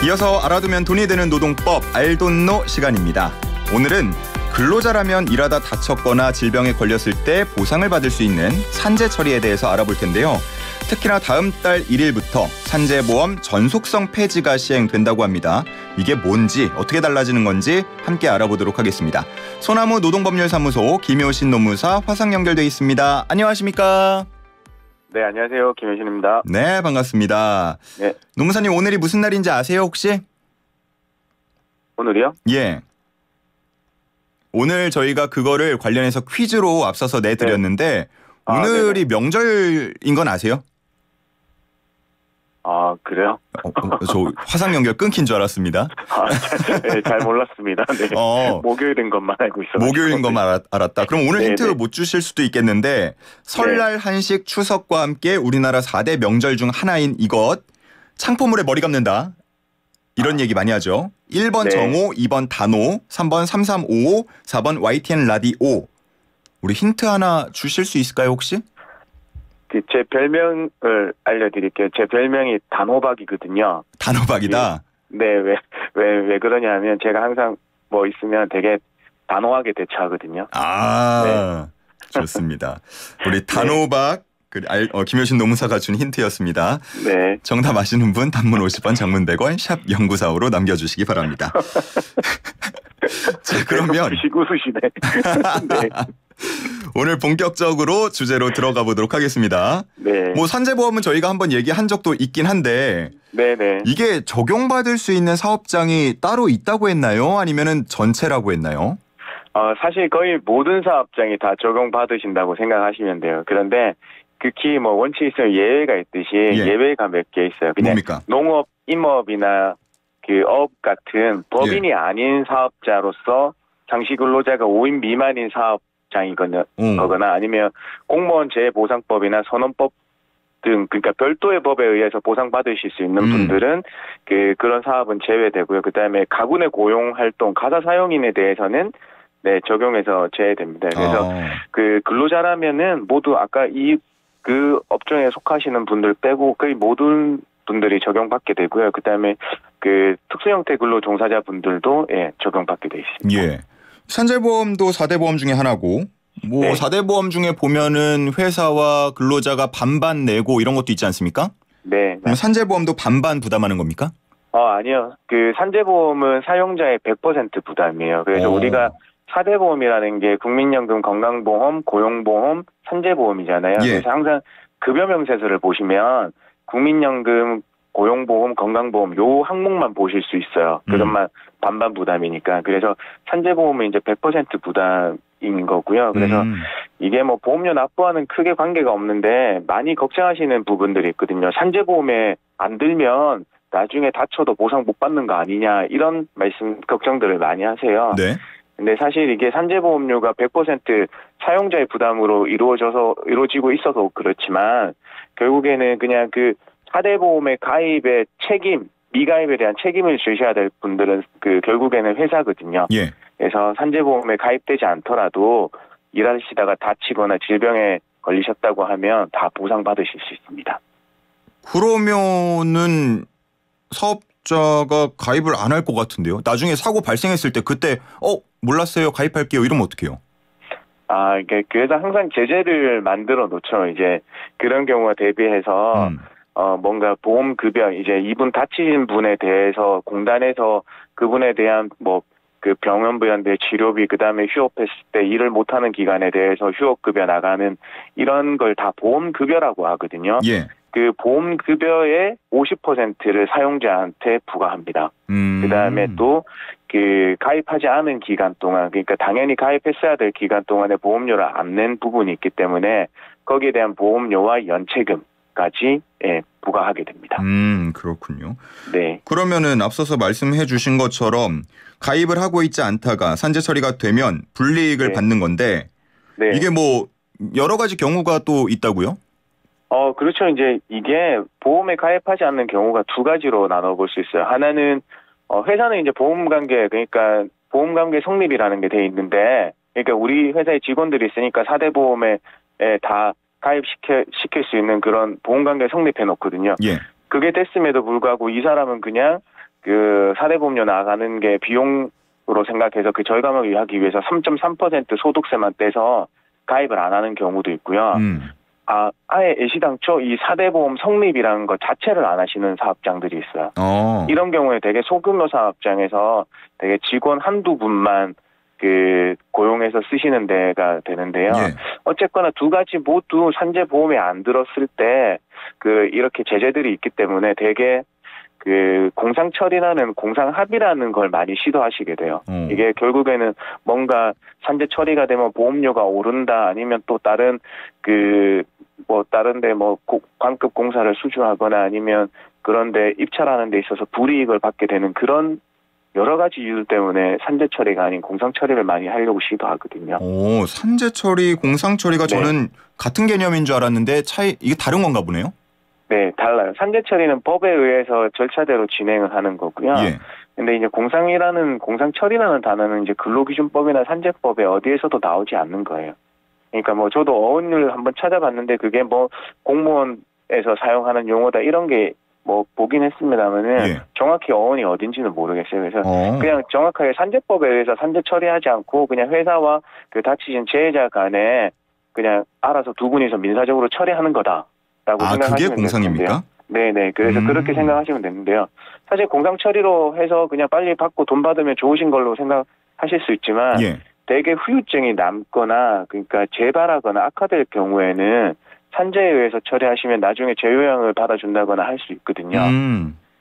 이어서 알아두면 돈이 되는 노동법 알돈노 시간입니다. 오늘은 근로자라면 일하다 다쳤거나 질병에 걸렸을 때 보상을 받을 수 있는 산재 처리에 대해서 알아볼 텐데요. 특히나 다음 달 1일부터 산재보험 전속성 폐지가 시행된다고 합니다. 이게 뭔지 어떻게 달라지는 건지 함께 알아보도록 하겠습니다. 소나무 노동법률사무소 김효신 노무사 화상 연결돼 있습니다. 안녕하십니까? 네, 안녕하세요. 김효신입니다. 네, 반갑습니다. 네. 노무사님, 오늘이 무슨 날인지 아세요, 혹시? 오늘이요? 예. 오늘 저희가 그거를 관련해서 퀴즈로 앞서서 내드렸는데 오늘이 명절인 건 아세요? 아, 그래요? 저 화상 연결 끊긴 줄 알았습니다. 네, 잘 몰랐습니다. 네. 목요일인 것만 알고 있었어요. 목요일인 것만 알았다. 그럼 오늘 힌트 네. 못 주실 수도 있겠는데 설날, 한식, 추석과 함께 우리나라 4대 명절 중 하나인 이것, 창포물에 머리 감는다. 이런 얘기 많이 하죠. 1번 네. 정오, 2번 단오, 3번 3355, 4번 YTN 라디오. 우리 힌트 하나 주실 수 있을까요, 혹시? 제 별명을 알려드릴게요. 제 별명이 단호박이거든요. 단호박이다. 네, 왜 그러냐면 제가 항상 뭐 있으면 되게 단호하게 대처하거든요. 아, 네. 좋습니다. 우리 단호박, 김효신 노무사가 준 힌트였습니다. 네. 정답 아시는 분 단문 50원, 장문 100원, 샵 0945로 남겨주시기 바랍니다. 자, 그러면 웃으시네. 네. 오늘 본격적으로 주제로 들어가 보도록 하겠습니다. 네. 뭐 산재보험은 저희가 한번 얘기한 적도 있긴 한데 네네. 이게 적용받을 수 있는 사업장이 따로 있다고 했나요? 아니면은 전체라고 했나요? 사실 거의 모든 사업장이 다 적용받으신다고 생각하시면 돼요. 그런데 극히 뭐 원칙이 있으면 예외가 있듯이 예외가 몇 개 있어요. 그냥 뭡니까? 농업, 임업이나 그 업 같은 법인이 아닌 사업자로서 장시 근로자가 5인 미만인 사업장이거나 아니면 공무원 재보상법이나 선언법 등 그러니까 별도의 법에 의해서 보상받으실 수 있는 분들은 그런 사업은 제외되고요. 그다음에 가군의 고용 활동, 가사 사용인에 대해서는 네, 적용해서 제외됩니다. 그래서 그 근로자라면은 모두 아까 그 업종에 속하시는 분들 빼고 거의 모든 분들이 적용받게 되고요. 그다음에 그 특수 형태 근로 종사자 분들도 적용받게 돼 있습니다. 예. 산재보험도 4대 보험 중에 하나고 뭐 네. 4대 보험 중에 보면은 회사와 근로자가 반반 내고 이런 것도 있지 않습니까? 네. 그럼 산재보험도 반반 부담하는 겁니까? 아니요. 그 산재보험은 사용자의 100% 부담이에요. 그래서 우리가 4대 보험이라는 게 국민연금, 건강보험, 고용보험, 산재보험이잖아요. 예. 그래서 항상 급여 명세서를 보시면 국민연금, 고용보험, 건강보험 요 항목만 보실 수 있어요. 그것만 반반 부담이니까. 그래서 산재보험은 이제 100% 부담인 거고요. 그래서 이게 뭐 보험료 납부와는 크게 관계가 없는데 많이 걱정하시는 부분들이 있거든요. 산재보험에 안 들면 나중에 다쳐도 보상 못 받는 거 아니냐 이런 걱정들을 많이 하세요. 네. 근데 사실 이게 산재보험료가 100% 사용자의 부담으로 이루어지고 있어서 그렇지만 결국에는 그냥 그 4대 보험의 가입의 책임, 미가입에 대한 책임을 지셔야 될 분들은 결국에는 회사거든요. 예. 그래서 산재보험에 가입되지 않더라도 일하시다가 다치거나 질병에 걸리셨다고 하면 다 보상받으실 수 있습니다. 그러면은 사업자가 가입을 안 할 것 같은데요. 나중에 사고 발생했을 때 그때 몰랐어요, 가입할게요 이러면 어떡해요? 그래서 항상 제재를 만들어 놓죠. 이제 그런 경우가 대비해서 뭔가 보험급여, 이제 이분 다치신 분에 대해서 공단에서 그분에 대한 그 병원부연대 치료비, 그 다음에 휴업했을 때 일을 못하는 기간에 대해서 휴업급여 나가는 이런 걸 다 보험급여라고 하거든요. 예. 그 보험급여의 50%를 사용자한테 부과합니다. 그 다음에 또 가입하지 않은 기간 동안, 그러니까 당연히 가입했어야 될 기간 동안에 보험료를 안 낸 부분이 있기 때문에 거기에 대한 보험료와 연체금까지 부과하게 됩니다. 그렇군요. 네. 그러면은 앞서서 말씀해 주신 것처럼 가입을 하고 있지 않다가 산재 처리가 되면 불이익을 받는 건데 이게 뭐 여러 가지 경우가 또 있다고요? 그렇죠. 이제 이게 보험에 가입하지 않는 경우가 두 가지로 나눠볼 수 있어요. 하나는 회사는 이제 보험관계, 그러니까 보험관계 성립이라는 게 돼 있는데, 그러니까 우리 회사에 직원들이 있으니까 4대 보험에 다 가입시킬 수 있는 그런 보험관계 성립해 놓거든요. 예. 그게 됐음에도 불구하고 이 사람은 그냥 그 사대보험료 나가는 게 비용으로 생각해서 그 절감을 하기 위해서 3.3% 소득세만 떼서 가입을 안 하는 경우도 있고요. 아예 애시당초 이 사대보험 성립이라는 것 자체를 안 하시는 사업장들이 있어요. 이런 경우에 되게 소규모 사업장에서 되게 직원 한두 분만 그 고용해서 쓰시는 데가 되는데요. 예. 어쨌거나 두 가지 모두 산재보험에 안 들었을 때 그 이렇게 제재들이 있기 때문에 되게 그 공상처리라는 공상합의라는 걸 많이 시도하시게 돼요. 이게 결국에는 뭔가 산재 처리가 되면 보험료가 오른다 아니면 또 다른 그 뭐 다른데 뭐 관급 공사를 수주하거나 아니면 그런데 입찰하는 데 있어서 불이익을 받게 되는 그런 여러 가지 이유 때문에 산재 처리가 아닌 공상 처리를 많이 하려고 시도하거든요. 산재 처리, 공상 처리가 네. 저는 같은 개념인 줄 알았는데 이게 다른 건가 보네요. 네, 달라요. 산재 처리는 법에 의해서 절차대로 진행을 하는 거고요. 예. 근데 이제 공상 처리라는 단어는 이제 근로기준법이나 산재법에 어디에서도 나오지 않는 거예요. 그러니까 뭐 저도 어원을 한번 찾아봤는데 그게 뭐 공무원에서 사용하는 용어다 이런 게 뭐 보긴 했습니다만은 예. 정확히 어원이 어딘지는 모르겠어요. 그래서 그냥 정확하게 산재법에 의해서 산재 처리하지 않고 그냥 회사와 그 다치신 재해자 간에 그냥 알아서 두 분이서 민사적으로 처리하는 거다라고 생각하시면 그게 공상입니까? 네네. 그래서 그렇게 생각하시면 되는데요. 사실 공상 처리로 해서 그냥 빨리 받고 돈 받으면 좋으신 걸로 생각하실 수 있지만 예. 대개 후유증이 남거나 그러니까 재발하거나 악화될 경우에는 산재에 의해서 처리하시면 나중에 재요양을 받아준다거나 할 수 있거든요.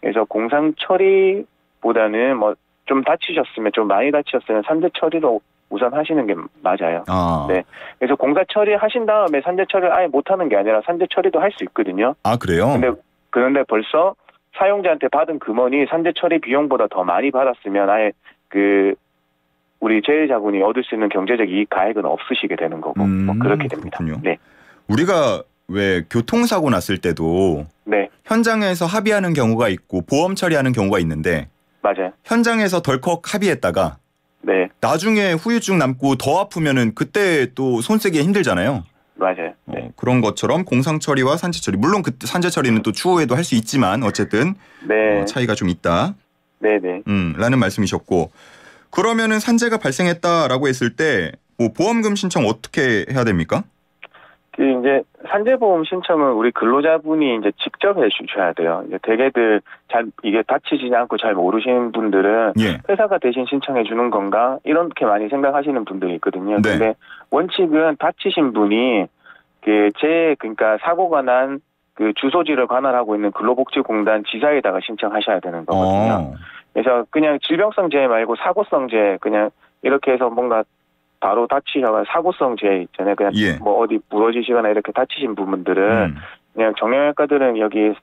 그래서 공상 처리보다는 뭐 좀 다치셨으면 좀 많이 다치셨으면 산재 처리로 우선 하시는 게 맞아요. 네. 그래서 공사 처리하신 다음에 산재 처리를 아예 못하는 게 아니라 산재 처리도 할 수 있거든요. 그래요? 그런데 벌써 사용자한테 받은 금원이 산재 처리 비용보다 더 많이 받았으면 아예 그 우리 재해자분이 얻을 수 있는 경제적 이익 가액은 없으시게 되는 거고 뭐 그렇게 됩니다. 그렇군요. 네. 우리가 왜 교통사고 났을 때도 네. 현장에서 합의하는 경우가 있고 보험 처리하는 경우가 있는데 맞아요. 현장에서 덜컥 합의했다가 네. 나중에 후유증 남고 더 아프면은 그때 또 손 쓰기 힘들잖아요. 맞아요. 네. 그런 것처럼 공상 처리와 산재 처리 물론 그 산재 처리는 또 추후에도 할 수 있지만 어쨌든 네. 차이가 좀 있다. 네네. 라는 말씀이셨고 그러면은 산재가 발생했다라고 했을 때 뭐 보험금 신청 어떻게 해야 됩니까? 이제 산재보험 신청은 우리 근로자분이 이제 직접 해주셔야 돼요. 이제 대개들 이게 다치지 않고 잘 모르시는 분들은 예. 회사가 대신 신청해 주는 건가 이렇게 많이 생각하시는 분들이 있거든요. 네. 근데 원칙은 다치신 분이 그러니까 사고가 난 그 주소지를 관할하고 있는 근로복지공단 지사에다가 신청하셔야 되는 거거든요. 그래서 그냥 질병성 재해 말고 사고성 재해 그냥 이렇게 해서 뭔가 바로 다치셔가 사고성 재해 있잖아요. 그냥 예. 뭐 어디 부러지시거나 이렇게 다치신 부분들은 그냥 정형외과들은 여기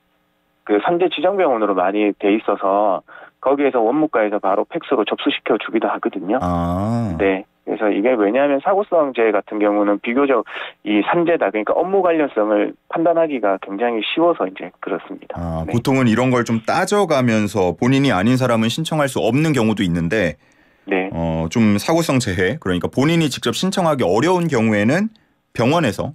그 산재 지정병원으로 많이 돼 있어서 거기에서 원무과에서 바로 팩스로 접수시켜 주기도 하거든요. 네. 그래서 이게 왜냐하면 사고성 재해 같은 경우는 비교적 이 산재다 그러니까 업무 관련성을 판단하기가 굉장히 쉬워서 이제 그렇습니다. 네. 보통은 이런 걸 좀 따져가면서 본인이 아닌 사람은 신청할 수 없는 경우도 있는데 네. 좀 사고성 재해 그러니까 본인이 직접 신청하기 어려운 경우에는 병원에서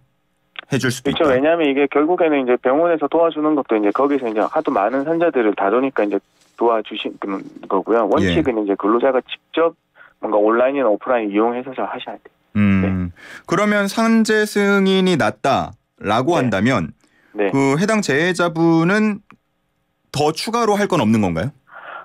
해줄 수도 그렇죠. 있다. 왜냐하면 이게 결국에는 이제 병원에서 도와주는 것도 이제 거기서 이제 하도 많은 환자들을 다루니까 이제 도와주시는 거고요. 원칙은 이제 근로자가 직접 뭔가 온라인이나 오프라인 이용해서 하셔야 돼요. 네. 그러면 산재 승인이 났다라고 한다면 네. 그 해당 재해자분은 더 추가로 할 건 없는 건가요?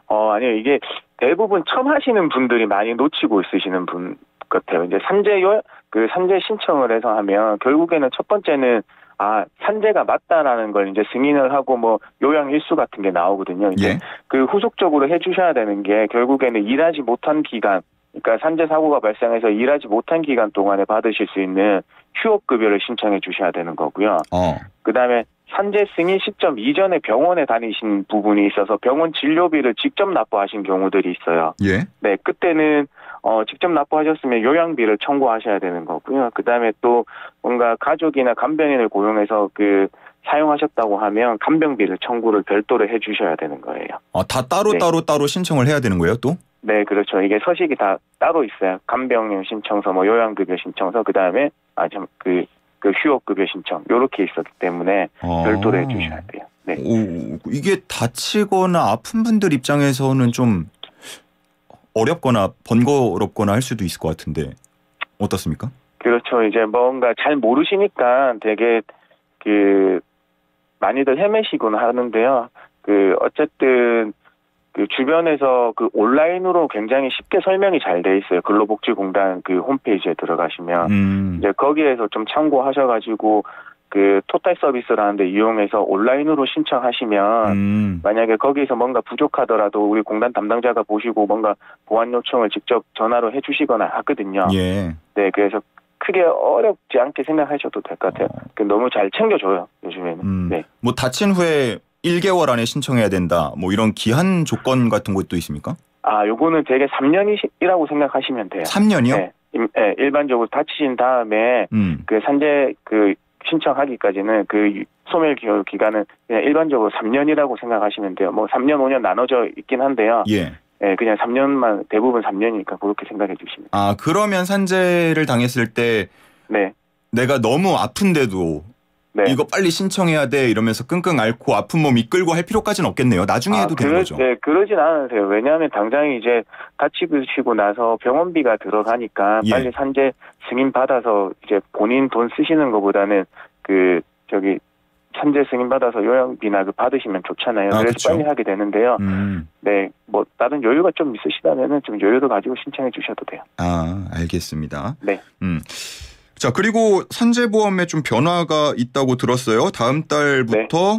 아니요. 이게 대부분 처음 하시는 분들이 많이 놓치고 있으시는 분 같아요. 이제 산재 신청을 해서 하면 결국에는 첫 번째는 산재가 맞다라는 걸 이제 승인을 하고 뭐 요양 일수 같은 게 나오거든요. 이제 그 후속적으로 해주셔야 되는 게 결국에는 일하지 못한 기간, 그러니까 산재 사고가 발생해서 일하지 못한 기간 동안에 받으실 수 있는 휴업급여를 신청해 주셔야 되는 거고요. 그다음에 산재 승인 시점 이전에 병원에 다니신 부분이 있어서 병원 진료비를 직접 납부하신 경우들이 있어요. 예. 네, 그때는 직접 납부하셨으면 요양비를 청구하셔야 되는 거고요. 그다음에 또 뭔가 가족이나 간병인을 고용해서 사용하셨다고 하면 간병비를 청구를 별도로 해주셔야 되는 거예요. 다 따로 신청을 해야 되는 거예요, 또? 네, 그렇죠. 이게 서식이 다 따로 있어요. 간병인 신청서, 뭐 요양급여 신청서, 그다음에 휴업급여 신청 이렇게 있었기 때문에 별도로 해주셔야 돼요. 네. 오, 이게 다치거나 아픈 분들 입장에서는 좀 어렵거나 번거롭거나 할 수도 있을 것 같은데 어떻습니까? 그렇죠. 이제 뭔가 잘 모르시니까 되게 많이들 헤매시곤 하는데요. 어쨌든 주변에서 온라인으로 굉장히 쉽게 설명이 잘 돼 있어요. 근로복지공단 홈페이지에 들어가시면 이제 거기에서 좀 참고하셔가지고 토탈 서비스라는데 이용해서 온라인으로 신청하시면 만약에 거기서 뭔가 부족하더라도 우리 공단 담당자가 보시고 뭔가 보완 요청을 직접 전화로 해주시거나 하거든요. 예. 네, 그래서 크게 어렵지 않게 생각하셔도 될 것 같아요. 너무 잘 챙겨줘요, 요즘에는. 네. 뭐 다친 후에 1개월 안에 신청해야 된다. 뭐 이런 기한 조건 같은 것도 있습니까? 요거는 되게 3년이라고 생각하시면 돼요. 3년이요? 네. 일반적으로 다치신 다음에 산재 신청하기까지는 소멸 기간은 그냥 일반적으로 3년이라고 생각하시면 돼요. 뭐 3년, 5년 나눠져 있긴 한데요. 예. 네, 그냥 3년만 대부분 3년이니까 그렇게 생각해 주시면 돼요. 그러면 산재를 당했을 때 네. 내가 너무 아픈데도 네. 이거 빨리 신청해야 돼 이러면서 끙끙 앓고 아픈 몸 이끌고 할 필요까지는 없겠네요. 나중에 해도 되는 거죠. 네, 그러진 않으세요. 왜냐하면 당장 이제 다치고 나서 병원비가 들어가니까 빨리 산재 승인 받아서 이제 본인 돈 쓰시는 것보다는 산재 승인 받아서 요양비나 받으시면 좋잖아요. 그래서 그쵸? 빨리 하게 되는데요. 네, 뭐 다른 여유가 좀 있으시다면은 좀 여유를 가지고 신청해 주셔도 돼요. 알겠습니다. 네. 자, 그리고 산재보험에 좀 변화가 있다고 들었어요. 다음 달부터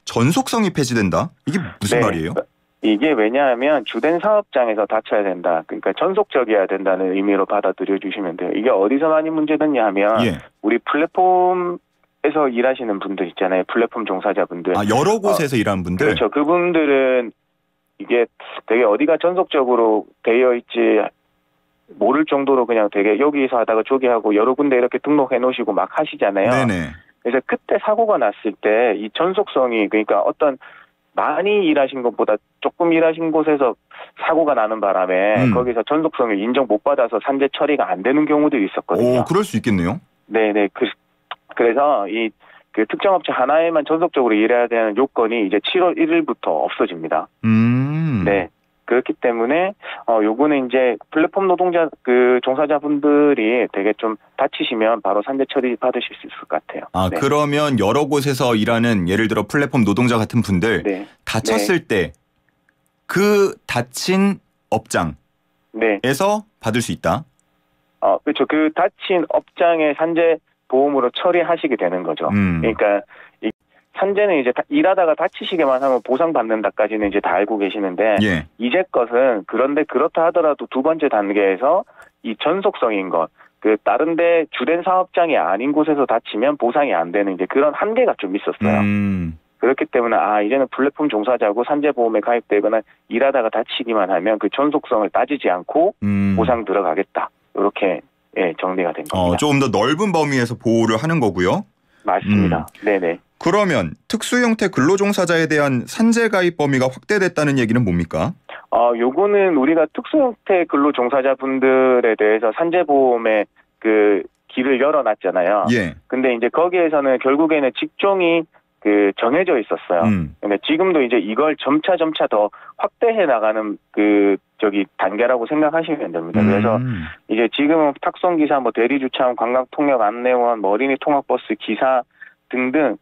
전속성이 폐지된다. 이게 무슨 말이에요? 이게 왜냐하면 주된 사업장에서 다쳐야 된다. 그러니까 전속적이어야 된다는 의미로 받아들여 주시면 돼요. 이게 어디서 많이 문제됐냐 하면 우리 플랫폼에서 일하시는 분들 있잖아요. 플랫폼 종사자분들. 여러 곳에서 일하는 분들? 그렇죠. 그분들은 이게 되게 어디가 전속적으로 되어 있지 모를 정도로 그냥 되게 여기서 하다가 저기 하고 여러 군데 이렇게 등록해 놓으시고 막 하시잖아요. 네네. 그래서 그때 사고가 났을 때 이 전속성이 그러니까 어떤 많이 일하신 것보다 조금 일하신 곳에서 사고가 나는 바람에 거기서 전속성을 인정 못 받아서 산재 처리가 안 되는 경우들이 있었거든요. 그럴 수 있겠네요. 네네. 그래서 특정 업체 하나에만 전속적으로 일해야 되는 요건이 이제 7월 1일부터 없어집니다. 네. 그렇기 때문에 요거는 이제 플랫폼 노동자 종사자분들이 되게 좀 다치시면 바로 산재 처리 받으실 수 있을 것 같아요. 네. 그러면 여러 곳에서 일하는 예를 들어 플랫폼 노동자 같은 분들 다쳤을 때 다친 업장에서 받을 수 있다. 그렇죠. 다친 업장의 산재 보험으로 처리하시게 되는 거죠. 그러니까 산재는 이제 일하다가 다치시게만 하면 보상받는다까지는 이제 다 알고 계시는데 이제 것은 그런데 그렇다 하더라도 두 번째 단계에서 이 전속성인 것, 다른데 주된 사업장이 아닌 곳에서 다치면 보상이 안 되는 이제 그런 한계가 좀 있었어요. 그렇기 때문에 이제는 플랫폼 종사자고 산재보험에 가입되거나 일하다가 다치기만 하면 전속성을 따지지 않고 보상 들어가겠다. 이렇게 정리가 된 겁니다. 조금 더 넓은 범위에서 보호를 하는 거고요. 맞습니다. 네네. 그러면 특수 형태 근로종사자에 대한 산재 가입 범위가 확대됐다는 얘기는 뭡니까? 요거는 우리가 특수 형태 근로종사자분들에 대해서 산재보험에 길을 열어놨잖아요. 근데 이제 거기에서는 결국에는 직종이 정해져 있었어요. 근데 지금도 이제 이걸 점차 더 확대해 나가는 단계라고 생각하시면 됩니다. 그래서 이제 지금은 탁송기사, 대리주차원, 관광통역 안내원, 어린이 통학버스 기사 등등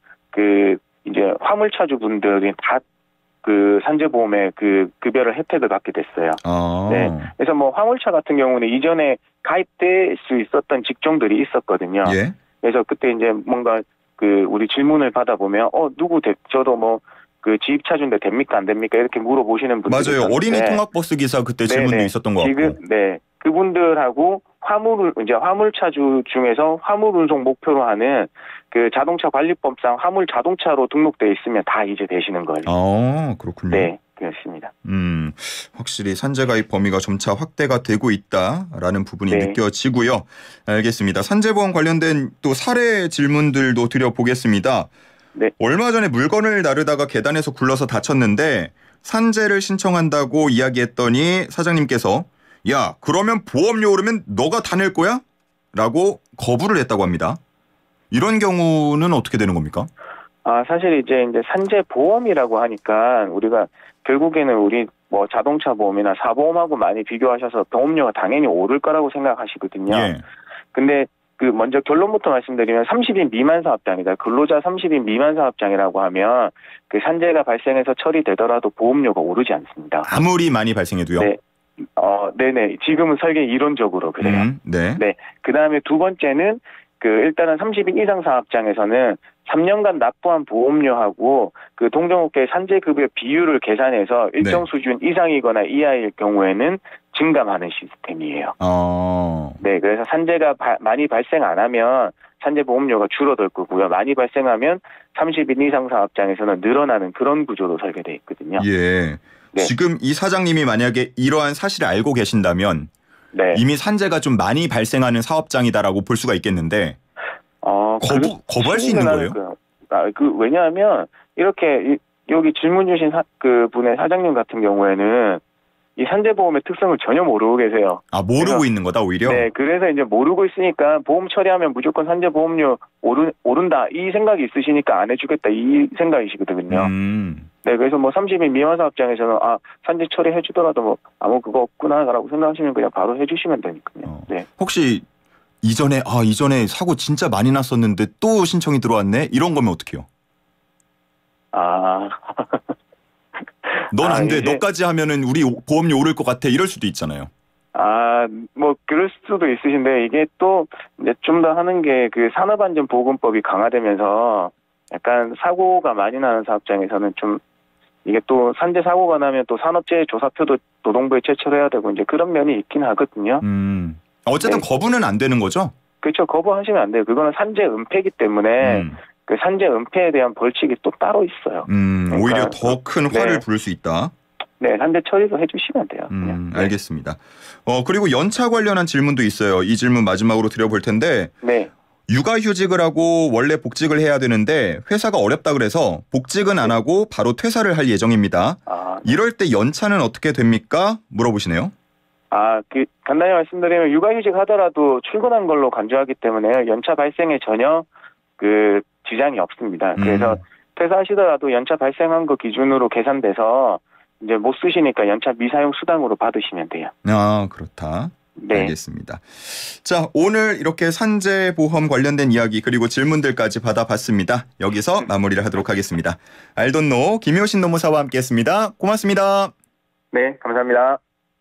이제 화물차주분들이 다 산재보험에 급여를 혜택을 받게 됐어요. 네. 그래서 화물차 같은 경우는 이전에 가입될 수 있었던 직종들이 있었거든요. 그래서 그때 이제 뭔가 우리 질문을 받아보면 저도 지입차주인데 됩니까 안 됩니까 이렇게 물어보시는 분들 맞아요. 있었는데. 어린이 통학버스 기사 그때 질문도 있었던 것 같고. 그분들하고 화물차주 중에서 화물 운송 목표로 하는 자동차 관리법상 화물 자동차로 등록돼 있으면 다 이제 되시는 거예요. 그렇군요. 네, 그렇습니다. 확실히 산재 가입 범위가 점차 확대가 되고 있다라는 부분이 느껴지고요. 알겠습니다. 산재보험 관련된 또 사례 질문들도 드려보겠습니다. 네. 얼마 전에 물건을 나르다가 계단에서 굴러서 다쳤는데 산재를 신청한다고 이야기했더니 사장님께서 야, 그러면 보험료 오르면 너가 다 낼 거야? 라고 거부를 했다고 합니다. 이런 경우는 어떻게 되는 겁니까? 사실 이제 산재 보험이라고 하니까 우리가 결국에는 우리 뭐 자동차 보험이나 사보험하고 많이 비교하셔서 보험료가 당연히 오를 거라고 생각하시거든요. 예. 근데 먼저 결론부터 말씀드리면 30인 미만 사업장이다. 근로자 30인 미만 사업장이라고 하면 그 산재가 발생해서 처리되더라도 보험료가 오르지 않습니다. 아무리 많이 발생해도요? 네. 네네. 지금은 설계 이론적으로 그래요. 네. 네. 그 다음에 두 번째는 일단은 30인 이상 사업장에서는 3년간 납부한 보험료하고 그 동종업계 산재급여 비율을 계산해서 일정 수준 이상이거나 이하일 경우에는 증감하는 시스템이에요. 네, 그래서 산재가 많이 발생 안 하면 산재 보험료가 줄어들 거고요. 많이 발생하면 30인 이상 사업장에서는 늘어나는 그런 구조로 설계되어 있거든요. 예. 네. 지금 이 사장님이 만약에 이러한 사실을 알고 계신다면 이미 산재가 좀 많이 발생하는 사업장이다라고 볼 수가 있겠는데 거부할 수 있는 거예요? 왜냐하면 이렇게 여기 질문 주신 분의 사장님 같은 경우에는 이 산재보험의 특성을 전혀 모르고 계세요. 모르고 있는 거다 오히려? 네, 그래서 이제 모르고 있으니까 보험 처리하면 무조건 산재보험료 오른다 이 생각이 있으시니까 안 해주겠다 이 생각이시거든요. 네, 그래서 뭐 30인 미만 사업장에서는 산재 처리해주더라도 뭐 아무 그거 없구나라고 생각하시면 그냥 바로 해주시면 되니까요. 네. 혹시 이전에 사고 진짜 많이 났었는데 또 신청이 들어왔네 이런 거면 어떡해요? 넌 안 돼. 너까지 하면은 우리 보험료 오를 것 같아. 이럴 수도 있잖아요. 뭐 그럴 수도 있으신데 이게 또 이제 좀 더 하는 게 그 산업안전보건법이 강화되면서 약간 사고가 많이 나는 사업장에서는 좀 이게 또 산재 사고가 나면 또 산업재해 조사표도 노동부에 제출해야 되고 이제 그런 면이 있긴 하거든요. 어쨌든 거부는 안 되는 거죠? 그렇죠. 거부하시면 안 돼요. 그거는 산재 은폐이기 때문에 그 산재 은폐에 대한 벌칙이 또 따로 있어요. 그러니까, 오히려 더 큰 화를 부를 수 있다. 네, 산재 처리도 해주시면 돼요. 알겠습니다. 그리고 연차 관련한 질문도 있어요. 이 질문 마지막으로 드려볼 텐데. 네. 육아휴직을 하고 원래 복직을 해야 되는데 회사가 어렵다 그래서 복직은 안 하고 바로 퇴사를 할 예정입니다. 이럴 때 연차는 어떻게 됩니까? 물어보시네요. 간단히 말씀드리면 육아휴직 하더라도 출근한 걸로 간주하기 때문에 연차 발생에 전혀 지장이 없습니다. 그래서 퇴사하시더라도 연차 발생한 거 기준으로 계산돼서 이제 못 쓰시니까 연차 미사용 수당으로 받으시면 돼요. 그렇다. 네. 알겠습니다. 자, 오늘 이렇게 산재보험 관련된 이야기 그리고 질문들까지 받아봤습니다. 여기서 마무리를 하도록 하겠습니다. 알돈노 김효신 노무사와 함께했습니다. 고맙습니다. 네, 감사합니다.